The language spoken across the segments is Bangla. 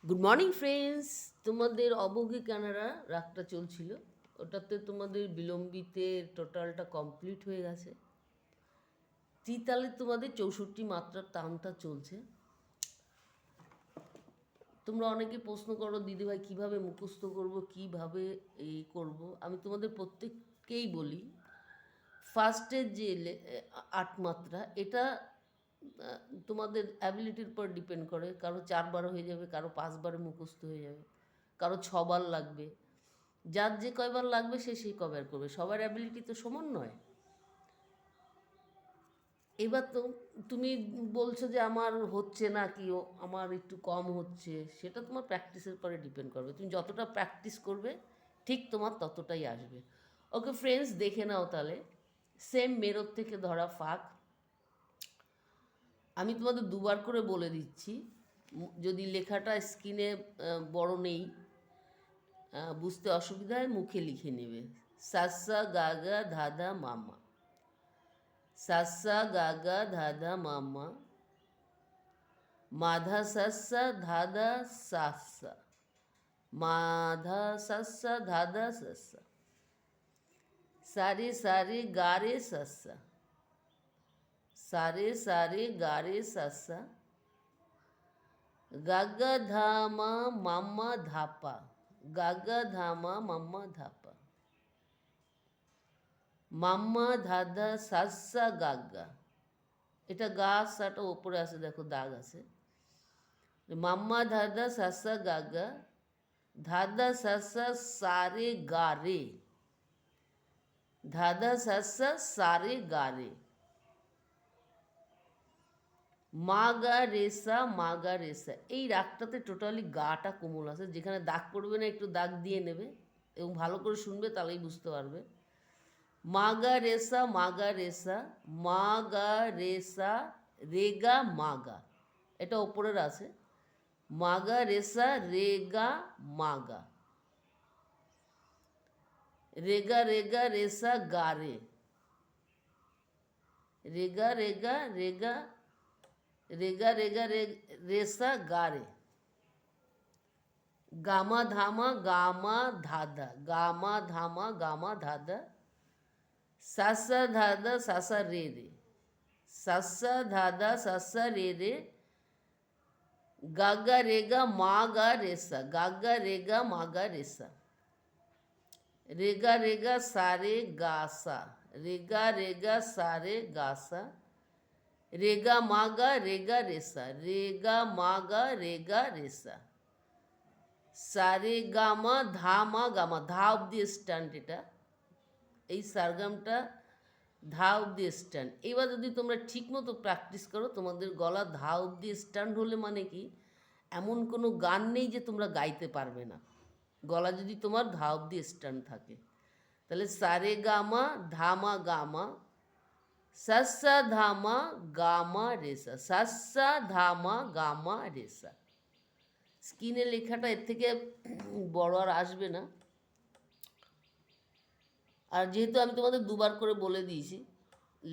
Good morning friends. তোমাদের অবগি কানাডা রাগটা চলছিল, ওটাতে তোমাদের বিলম্বিতে টোটালটা কমপ্লিট হয়ে গেছে। ত্রিতালে তোমাদের 64 মাত্রার টানটা চলছে। তোমরা অনেকে প্রশ্ন করো, দিদিভাই কীভাবে মুখস্থ করব, কিভাবে এই করব। আমি তোমাদের প্রত্যেককেই বলি, ফার্স্টের যে 8 মাত্রা, এটা তোমাদের অ্যাবিলিটির উপর ডিপেন্ড করে। কারো 4 বার হয়ে যাবে, কারো 5 বারে মুখস্থ হয়ে যাবে, কারো 6 বার লাগবে। যার যে কয়বার লাগবে সে সেই কয়বার করবে, সবার অ্যাবিলিটি তো সমান নয়। এবার তো তুমি বলছো যে আমার হচ্ছে না, কি আমার একটু কম হচ্ছে, সেটা তোমার প্র্যাকটিসের পরে ডিপেন্ড করবে। তুমি যতটা প্র্যাকটিস করবে ঠিক তোমার ততটাই আসবে। ওকে ফ্রেন্ডস, দেখে নাও তাহলে। সেম মেরর থেকে ধরা ফাঁক। আমি তোমাদের 2বার করে বলে দিচ্ছি, যদি লেখাটা স্ক্রিনে বড় নেই, বুঝতে অসুবিধা হয়, মুখে লিখে নেবে। সাসা গাগা ধাধা মামা, সাসা গাগা ধাধা মামা, মাধা সাসা ধাধা সাসা, মাধা সাসা ধাধা সাসা, সারে সারে গারে সাসা, সারে সারে গারে সাসা, গাগা ধামা মাম্মা ধাপা, গাগা ধামা মাম্মা ধাপা, মাম্মা ধাধা সাসা গাগা। এটা গা সাটা ওপরে আছে, দেখো দাগ আছে। মাম্মা ধাদা সাসা গাগা, ধাদা সাসা সারে গারে, ধাদা সাসা সারে গারে, মা গা রেসা মা গা রেসা। এই রাগটাতে টোটালি গাটা কোমল আছে, যেখানে দাগ পড়বে না একটু দাগ দিয়ে নেবে এবং ভালো করে শুনবে, তাহলেই বুঝতে পারবে। মা গা রেসা মা গা রেসা, মা গা রেসা রেগা মাগা, এটা ওপরের আছে। মাগা রেসা রেগা মাগা, রেগা রেগা রেসা গারে, রেগা রেগা রেগা রেগা রেগা রেসা গারে, গামা ধামা গামা ধাদা, গামা ধামা গামা ধাদা, সাসা ধাদা সাসা রে রে, সাসা ধাদা সাসা রে রে, গাগা রেগা মা গা রেসা, গাগা রেগা মা গা রেসা, রেগা রেগা সারে গাসা, রেগা রেগা সারে গাসা, রেগা মাগা রেগা রেসা, রেগা মাগা রেগা রেসা, সারে গামা ধামা গামা, ধা অব্দি স্ট্যান্ড। এটা এই সারগামটা ধা অব্দি স্ট্যান্ড। এবার যদি তোমরা ঠিকমতো প্র্যাকটিস করো, তোমাদের গলা ধা অব্দি স্ট্যান্ড হলে মানে কি, এমন কোনো গান নেই যে তোমরা গাইতে পারবে না, গলা যদি তোমার ধা অব্দি স্ট্যান্ড থাকে। তাহলে সারে গামা ধামা গামা, সাসা ধামা গামা রেসা, সাসা ধামা গামা রেসা। স্ক্রিনে লেখাটা এর থেকে বড় আর আসবে না। আর যেহেতু আমি তোমাদের 2বার করে বলে দিয়েছি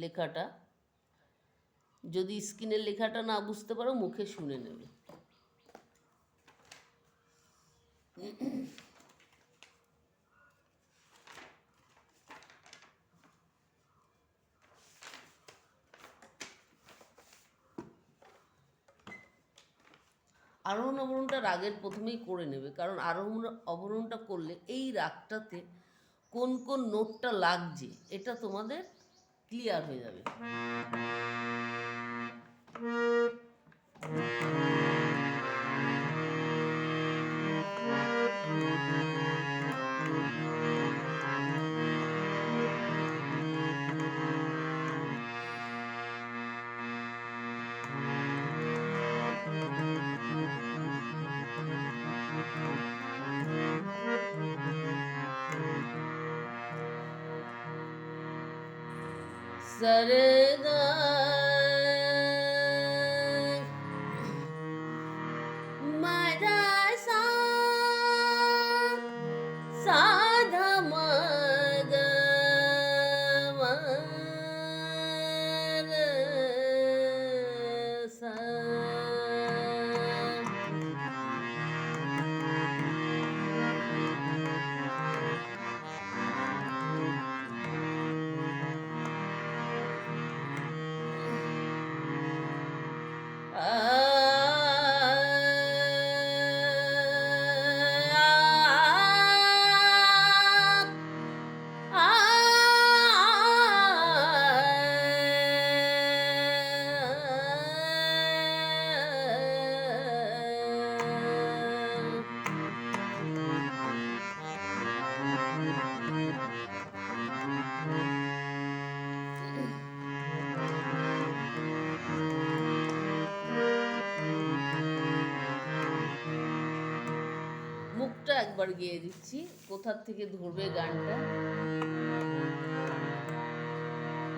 লেখাটা, যদি স্ক্রিনের লেখাটা না বুঝতে পারো মুখে শুনে নেবে। আরোহণ অবরোহণটা রাগের প্রথমেই করে নেবে, কারণ আরোহণ অবরোহণটা করলে এই রাগটাতে কোন কোন নোটটা লাগছে এটা তোমাদের ক্লিয়ার হয়ে যাবে। সরেগা মাধা সা সাধা মগ সা, স্লোটা একবার গেয়ে দিচ্ছি, কোথার থেকে ধরবে গানটা।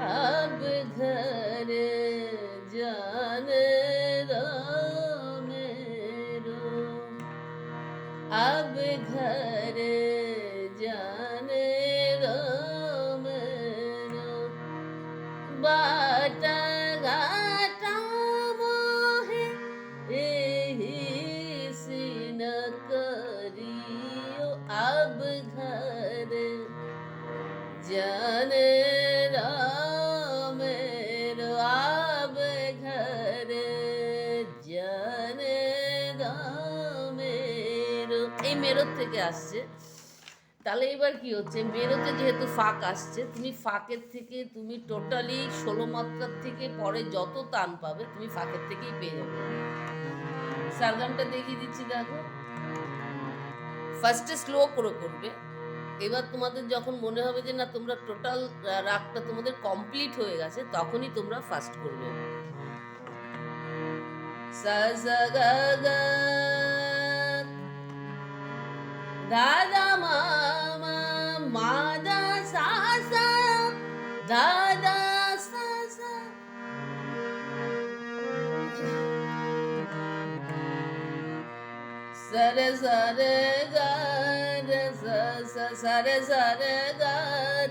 अब घर जाने दो मेरो, अब घर जाने दो मेरो, बाट घाटा मोहे यही सिन करियो, अब घर जाने दो मेरो, अब घर जाने दो मेरो। এই মেরোর থেকে আসছে। তাহলে এবার কি হচ্ছে, মেরোতে যেহেতু ফাঁক আসছে, তুমি ফাঁকের থেকে তুমি টোটালি 16 মাত্রার থেকে পরে যত টান পাবে তুমি ফাঁকের থেকেই পেয়ে যাবে। সারগামটা দেখিয়ে দিচ্ছি, দেখো। ফার্স্টে স্লো করে করবে। এবার তোমাদের যখন মনে হবে যে না তোমরা টোটাল রাগটা তোমাদের কমপ্লিট হয়ে গেছে, তখনই তোমরা ফার্স্ট করবে। সা সা গা গা ধা ধা মা মা মা ধা সা সা ধা ধা সা সা। সরে সরে গা রে সা সা, সরে সরে গা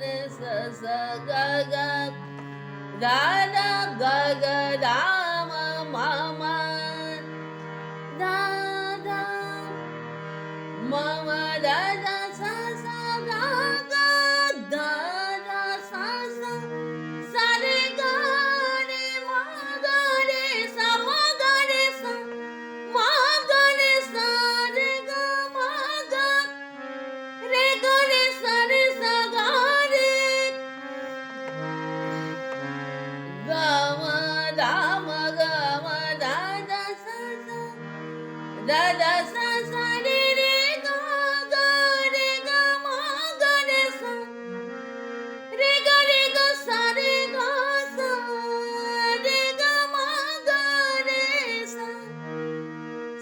রে সা সা গা গা ধা ধা গা গা ধা মা মা মা ধা ধা মা মা ধা ধা সা সা গা গা ধা ধা সা সা, সরে গা রে মা গা রে সা মা গা রে সা মা গা রে সা রে গা মা গা রে গা রে সা রে সা গা রে গা মা ধা মা গা মা ধা ধা সা সা ধা ধা সা সা রে রে গা গা রে গা মা গা রে সা রে গা সা রে গা সা রে গা মা গা রে সা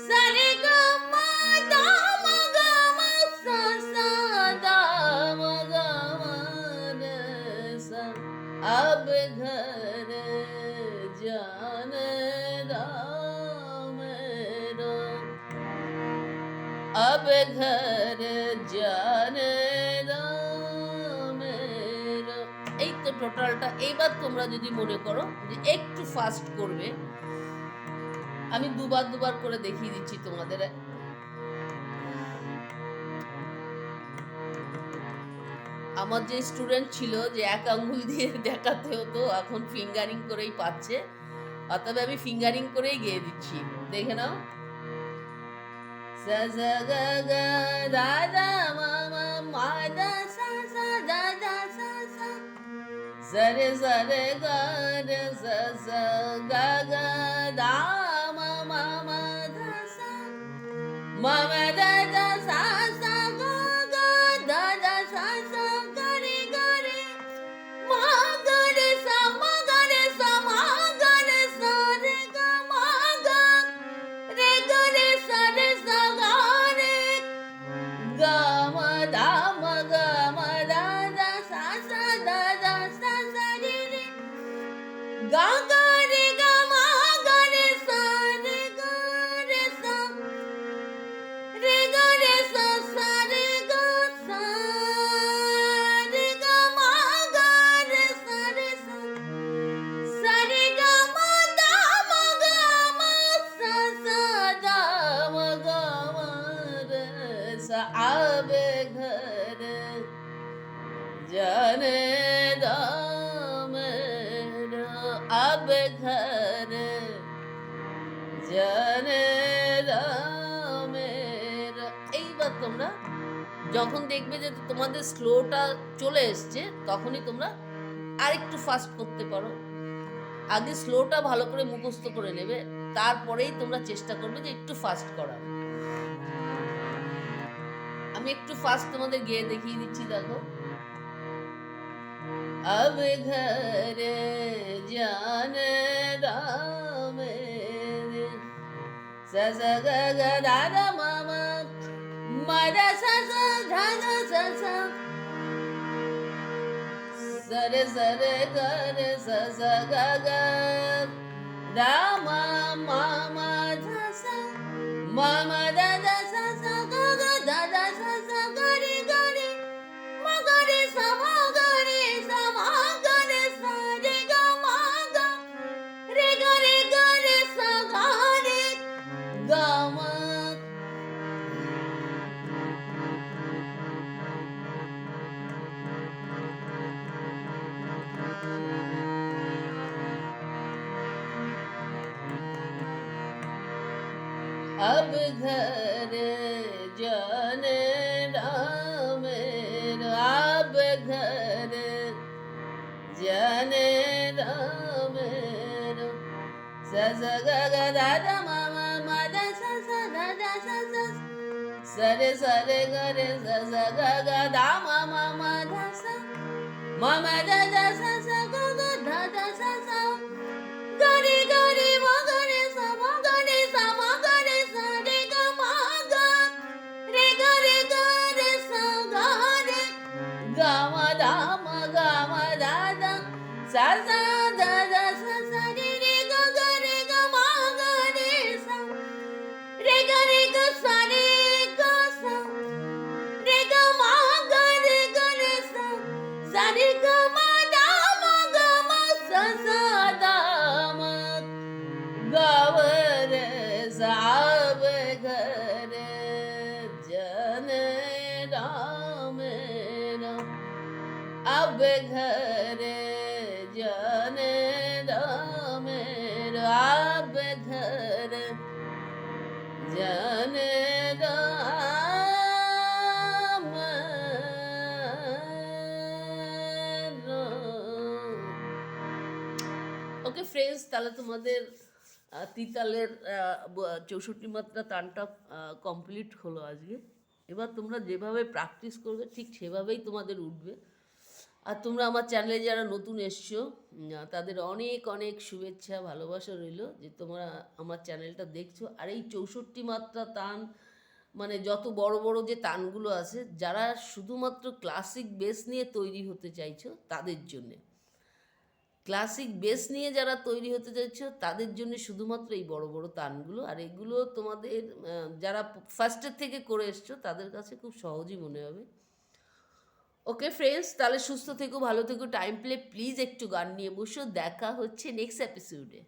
সা রে গা মা ধা মা গা মা সা সা ধা মা গা মা রে সা। अब घर जाने दो मेरो, अब घर जाने दो मेरो। এই তো টোটালটা। এইবার তোমরা যদি মনে করো যে একটু ফাস্ট করবে, আমি দুবার দুবার করে দেখিয়ে দিচ্ছি তোমাদের। আমার যে স্টুডেন্ট ছিল যে এক আঙ্গুল দিয়ে দেখাতে হতো, এখন ফিঙ্গারিং করেই পাচ্ছে, অতএব আমি ফিঙ্গারিং করেই গেয়ে দিচ্ছি, দেখে নাও। সা সা গা গা ধা ধা মা মা মা ধা সা সা ধা ধা সা সা, সরে সরে গা রে সা সা গা গা ধা মা মা মা ধা সা মা মা ধা ধা সা সা গা গা ধা ধা সা সা গা রে মা গা রে সা মা গা রে সা মা গা রে সা রে গা মা গা রে সা রে সা গা রে গা মা ধা মা গা মা ধা ধা সা সা ধা ধা সা সা রে রে গা গা রে গা মা গা রে সা রে গা রে সা রে গা রে সা সা রে গা সা রে গা মা গা রে সা রে সা সা রে গা মা ধা মা গা মা সা সা ধা মা গা মা রে সা। अब घर जाने दो मेरो, अब घर जाने दो मेरो। এইবার তোমরা যখন দেখবে যে তোমাদের স্লোটা চলে এসছে, তখনই তোমরা আরেকটু ফাস্ট করতে পারো। আগে স্লোটা ভালো করে মুখস্থ করে নেবে, তারপরেই তোমরা চেষ্টা করবে যে একটু ফাস্ট করার। আমি একটু ফাস্ট তোমাদের গেয়ে দেখিয়ে দিচ্ছি, দেখো। अब घर जाने दो मेरे, सा सा गा गा धा धा मा मा mada sa sa dha dha sa sa sa re ga re sa ga ga da ma ma dha sa ma da da sa sa ga ga da da sa sa ga re ma ga re sa ma ga re sa re ga ma ga re sa ga re ga ma अब घर जाने राम अब घर जाने राम स स ग ग दा दा ma ma ma da sa sa da da sa sa sa re ga re sa ga ga da ma da sa ma da da sa sa ga ga da da sa sa ga re ma ga re sa ma ga re sa ma ga re sa re ga ma ga re sa ga re ga ma da da sa sa da da sa sa re ga ma ga re sa re ga sa re ga sa re ga ma ga re sa re ga ma ga ma sa sa da ma ga re sa अब घर जाने राम अब घर जाने राम अब घर जाने राम ওকে ফ্রেন্ডস, তাহলে তোমাদের তিতালের 64 মাত্রা তানটা কমপ্লিট হলো আজকে। এবার তোমরা যেভাবে প্র্যাকটিস করবে ঠিক সেভাবেই তোমাদের উঠবে। আর তোমরা আমার চ্যানেলে যারা নতুন এসছো তাদের অনেক অনেক শুভেচ্ছা ভালোবাসা রইল যে তোমরা আমার চ্যানেলটা দেখছো। আর এই 64 মাত্রা তান মানে যত বড় বড় যে তানগুলো আছে, যারা শুধুমাত্র ক্লাসিক বেস নিয়ে তৈরি হতে চাইছো তাদের জন্যে, ক্লাসিক বেস নিয়ে যারা তৈরি হতে চাইছো তাদের জন্য শুধুমাত্র এই বড় বড় তানগুলো। আর এগুলো তোমাদের যারা ফার্স্টের থেকে করে এসছো তাদের কাছে খুব সহজই মনে হবে। ওকে ফ্রেন্ডস, তাহলে সুস্থ থেকো, ভালো থেকো, টাইম পেলে প্লিজ একটু গান নিয়ে বসো। দেখা হচ্ছে নেক্সট এপিসোডে।